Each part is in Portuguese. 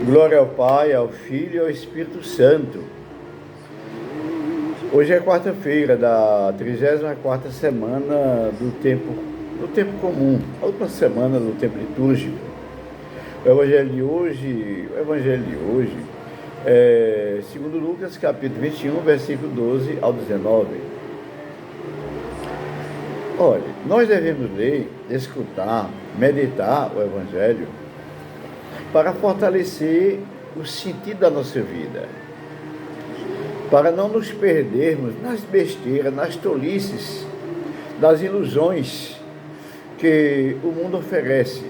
Glória ao Pai, ao Filho e ao Espírito Santo. Hoje é quarta-feira da 34ª semana do tempo comum, a última semana do tempo litúrgico. O Evangelho de hoje é segundo Lucas, capítulo 21, versículo 12 ao 19. Olha, nós devemos ler, escutar, meditar o Evangelho para fortalecer o sentido da nossa vida, para não nos perdermos nas besteiras, nas tolices, nas ilusões que o mundo oferece,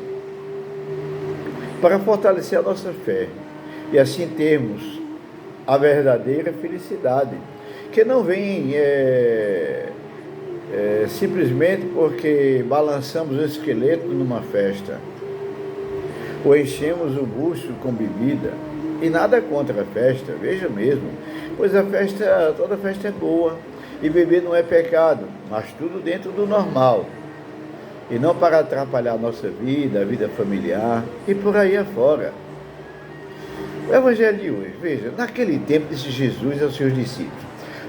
para fortalecer a nossa fé e assim termos a verdadeira felicidade, que não vem simplesmente porque balançamos o esqueleto numa festa ou enchemos o bucho com bebida. E nada contra a festa, veja mesmo, pois toda festa é boa, e beber não é pecado, mas tudo dentro do normal, e não para atrapalhar a nossa vida, a vida familiar, e por aí afora. O Evangelho de hoje, veja, naquele tempo disse Jesus aos seus discípulos,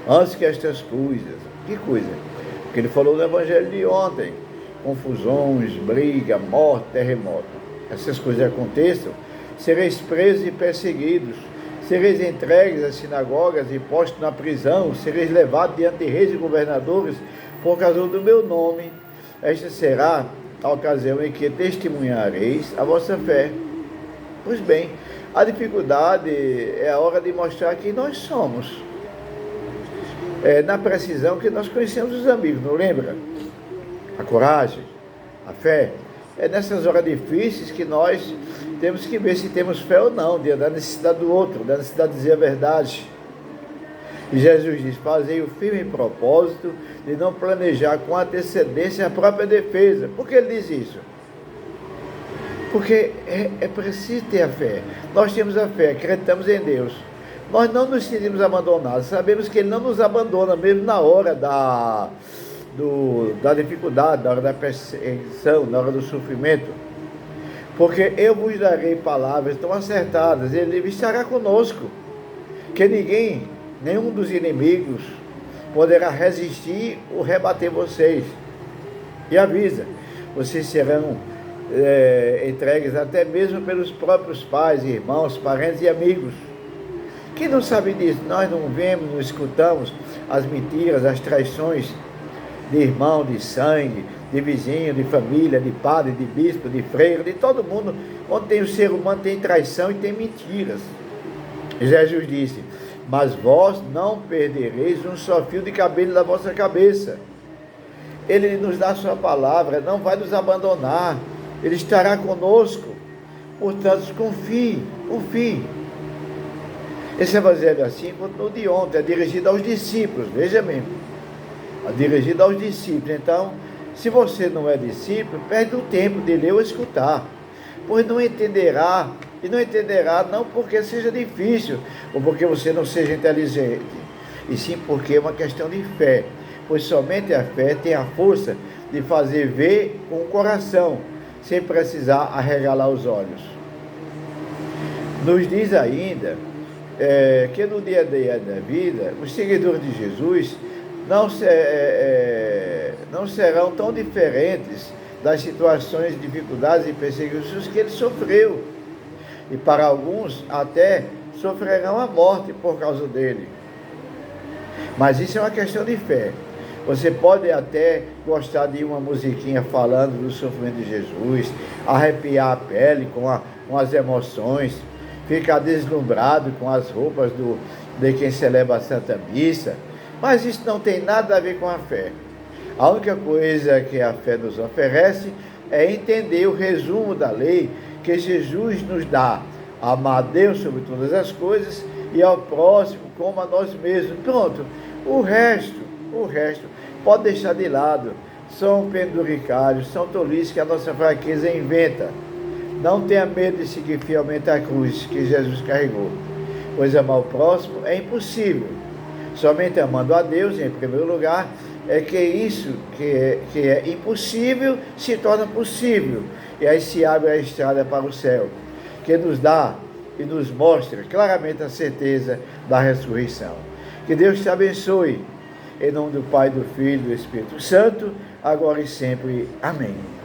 antes que estas coisas, que coisa? Porque ele falou no Evangelho de ontem, confusões, briga, morte, terremoto. Essas coisas aconteçam, sereis presos e perseguidos, sereis entregues às sinagogas e postos na prisão, sereis levados diante de reis e governadores por causa do meu nome. Esta será a ocasião em que testemunhareis a vossa fé. Pois bem, a dificuldade é a hora de mostrar quem nós somos. Na precisão que nós conhecemos os amigos, não lembra? A coragem, a fé. É nessas horas difíceis que nós temos que ver se temos fé ou não, da necessidade do outro, da necessidade de dizer a verdade. E Jesus diz, fazei o firme propósito de não planejar com antecedência a própria defesa. Por que ele diz isso? Porque é preciso ter a fé. Nós temos a fé, acreditamos em Deus. Nós não nos sentimos abandonados, sabemos que Ele não nos abandona, mesmo na hora da dificuldade, na hora da perseguição, na hora do sofrimento. Porque eu vos darei palavras tão acertadas, Ele estará conosco, que nenhum dos inimigos poderá resistir ou rebater vocês. E avisa, vocês serão entregues até mesmo pelos próprios pais, irmãos, parentes e amigos. Quem não sabe disso? Nós não vemos, não escutamos as mentiras, as traições de irmão, de sangue, de vizinho, de família, de padre, de bispo, de freira, de todo mundo. Onde tem o ser humano tem traição e tem mentiras. Jesus disse, mas vós não perdereis um só fio de cabelo da vossa cabeça. Ele nos dá a sua palavra, não vai nos abandonar, Ele estará conosco. Portanto, confie. Esse evangelho assim, continua de ontem, é dirigido aos discípulos, veja mesmo. É dirigido aos discípulos. Então, se você não é discípulo, perde o tempo de ler ou escutar, pois não entenderá, e não entenderá não porque seja difícil, ou porque você não seja inteligente, e sim porque é uma questão de fé, pois somente a fé tem a força de fazer ver com o coração, sem precisar arregalar os olhos. Nos diz ainda que no dia a dia da vida, os seguidores de Jesus não serão tão diferentes das situações, dificuldades e perseguições que ele sofreu. E para alguns até sofrerão a morte por causa dele. Mas isso é uma questão de fé. Você pode até gostar de uma musiquinha falando do sofrimento de Jesus, arrepiar a pele com as emoções, ficar deslumbrado com as roupas de quem celebra a Santa Missa. Mas isso não tem nada a ver com a fé. A única coisa que a fé nos oferece é entender o resumo da lei que Jesus nos dá. Amar a Deus sobre todas as coisas e ao próximo como a nós mesmos. Pronto. O resto pode deixar de lado. São penduricários, são tolices que a nossa fraqueza inventa. Não tenha medo de seguir fielmente a cruz que Jesus carregou, pois amar o próximo é impossível. Somente amando a Deus, em primeiro lugar, é que isso que é impossível se torna possível. E aí se abre a estrada para o céu, que nos dá e nos mostra claramente a certeza da ressurreição. Que Deus te abençoe. Em nome do Pai, do Filho e do Espírito Santo, agora e sempre. Amém.